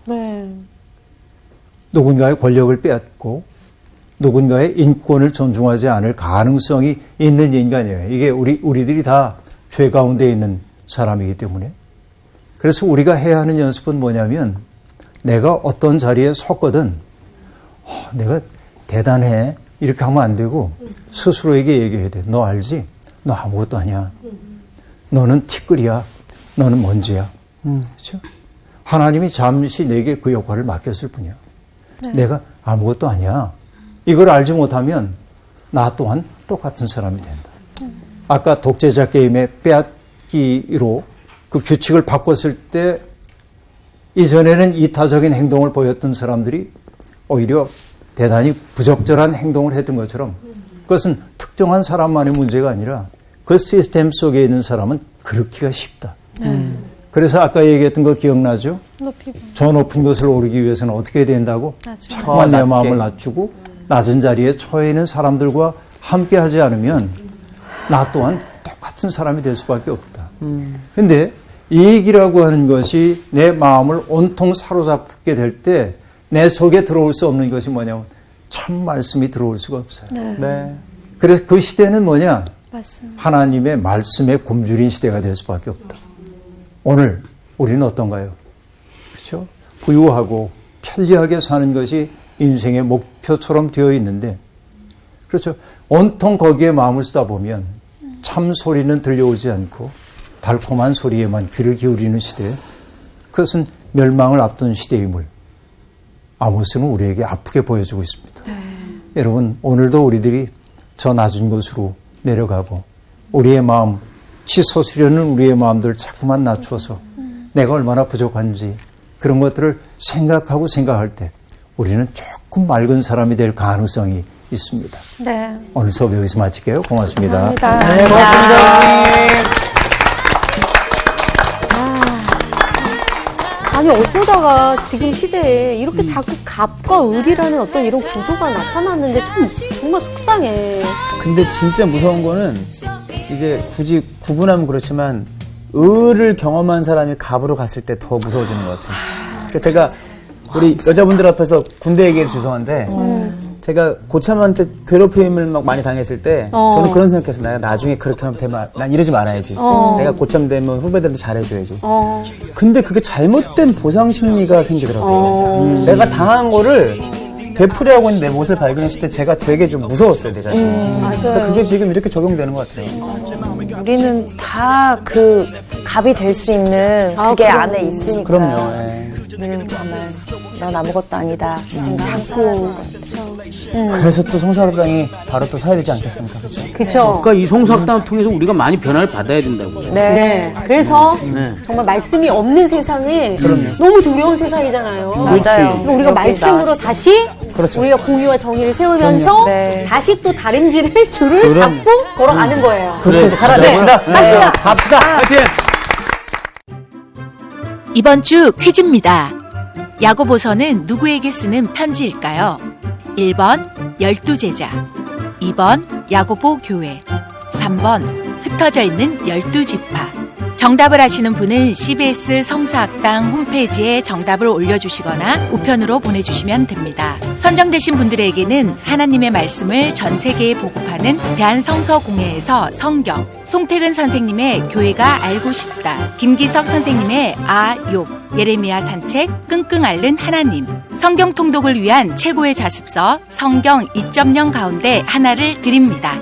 Speaker 1: 네.
Speaker 3: 누군가의 권력을 빼앗고 누군가의 인권을 존중하지 않을 가능성이 있는 인간이에요. 이게 우리들이 다 죄 가운데 있는 사람이기 때문에. 그래서 우리가 해야 하는 연습은 뭐냐면 내가 어떤 자리에 섰거든 내가 대단해 이렇게 하면 안 되고 스스로에게 얘기해야 돼. 너 알지? 너 아무것도 아니야. 너는 티끌이야. 너는 먼지야. 그렇죠? 하나님이 잠시 내게 그 역할을 맡겼을 뿐이야. 네. 내가 아무것도 아니야. 이걸 알지 못하면 나 또한 똑같은 사람이 된다. 아까 독재자 게임의 빼앗기로 그 규칙을 바꿨을 때 이전에는 이타적인 행동을 보였던 사람들이 오히려 대단히 부적절한 행동을 했던 것처럼 그것은 특정한 사람만의 문제가 아니라 그 시스템 속에 있는 사람은 그렇기가 쉽다. 그래서 아까 얘기했던 거 기억나죠? 저 높은 곳을 오르기 위해서는 어떻게 해야 된다고? 자꾸만 내 마음을 낮추고 낮은 자리에 처해 있는 사람들과 함께 하지 않으면 나 또한 똑같은 사람이 될 수밖에 없다. 근데 이익이라고 하는 것이 내 마음을 온통 사로잡게 될 때 내 속에 들어올 수 없는 것이 뭐냐면 참 말씀이 들어올 수가 없어요.
Speaker 4: 네.
Speaker 3: 그래서 그 시대는 뭐냐?
Speaker 1: 맞습니다.
Speaker 3: 하나님의 말씀에 굶주린 시대가 될 수밖에 없다. 오늘 우리는 어떤가요? 그렇죠? 부유하고 편리하게 사는 것이 인생의 목표처럼 되어 있는데 그렇죠? 온통 거기에 마음을 쓰다 보면 참 소리는 들려오지 않고 달콤한 소리에만 귀를 기울이는 시대 그것은 멸망을 앞둔 시대임을 아모스는 우리에게 아프게 보여주고 있습니다. 여러분 오늘도 우리들이 저 낮은 곳으로 내려가고 우리의 마음 치솟으려는 우리의 마음들을 자꾸만 낮춰서 내가 얼마나 부족한지 그런 것들을 생각할 때 우리는 조금 맑은 사람이 될 가능성이 있습니다.
Speaker 1: 네.
Speaker 3: 오늘 수업 여기서 마칠게요. 고맙습니다.
Speaker 1: 감사합니다.
Speaker 4: 네, 고맙습니다.
Speaker 1: 아니 어쩌다가 지금 시대에 이렇게 자꾸 갑과 을이라는 어떤 이런 구조가 나타났는데 정말 속상해.
Speaker 4: 근데 진짜 무서운 거는 이제 굳이 구분하면 그렇지만 을을 경험한 사람이 갑으로 갔을 때 더 무서워지는 것 같아요. 그러니까 제가 우리 여자분들 앞에서 군대 얘기해서 죄송한데 제가 고참한테 괴롭힘을 막 많이 당했을 때 저는 그런 생각했어요. 내가 나중에 그렇게 하면 되면 난 이러지 말아야지. 내가 고참 되면 후배들한테 잘해줘야지. 근데 그게 잘못된 보상 심리가 생기더라고요. 내가 당한 거를 되풀이하고 있는 내 모습을 발견했을 때 제가 되게 좀 무서웠어요, 내 자신이. 그러니까 그게 지금 이렇게 적용되는 것 같아요.
Speaker 5: 우리는 다 그 갑이 될 수 있는 그게 안에 있으니까.
Speaker 4: 그럼요. 예.
Speaker 5: 우리는 정말 넌 아무것도 아니다 이 생각 자꾸
Speaker 4: 그래서 또 성사학당이 바로 또 사야 되지 않겠습니까? 그렇죠?
Speaker 1: 그렇죠.
Speaker 2: 그러니까 이 성사학당을 통해서 우리가 많이 변화를 받아야 된다고요.
Speaker 1: 네. 그래서
Speaker 2: 네.
Speaker 1: 정말 말씀이 없는 세상이 너무 두려운 세상이잖아요.
Speaker 5: 맞아요.
Speaker 1: 그러니까 우리가 말씀으로
Speaker 5: 나왔어.
Speaker 1: 다시
Speaker 4: 그렇죠.
Speaker 1: 우리가 공의와 정의를 세우면서
Speaker 5: 그럼요. 네.
Speaker 1: 다시 또 다림질을 줄을
Speaker 4: 그럼요.
Speaker 1: 잡고 걸어가는 거예요.
Speaker 4: 그렇게 살아냅시다.
Speaker 1: 갑시다.
Speaker 4: 갑시다.
Speaker 2: 파이팅!
Speaker 6: 이번 주 퀴즈입니다. 야고보서는 누구에게 쓰는 편지일까요? 1번 12제자, 2번 야고보 교회, 3번 흩어져 있는 12지파. 정답을 아시는 분은 CBS 성사학당 홈페이지에 정답을 올려주시거나 우편으로 보내주시면 됩니다. 선정되신 분들에게는 하나님의 말씀을 전 세계에 보급하는 대한성서공회에서 성경, 송태근 선생님의 교회가 알고 싶다, 김기석 선생님의 욕, 예레미야 산책, 끙끙 앓는 하나님, 성경 통독을 위한 최고의 자습서 성경 2.0 가운데 하나를 드립니다.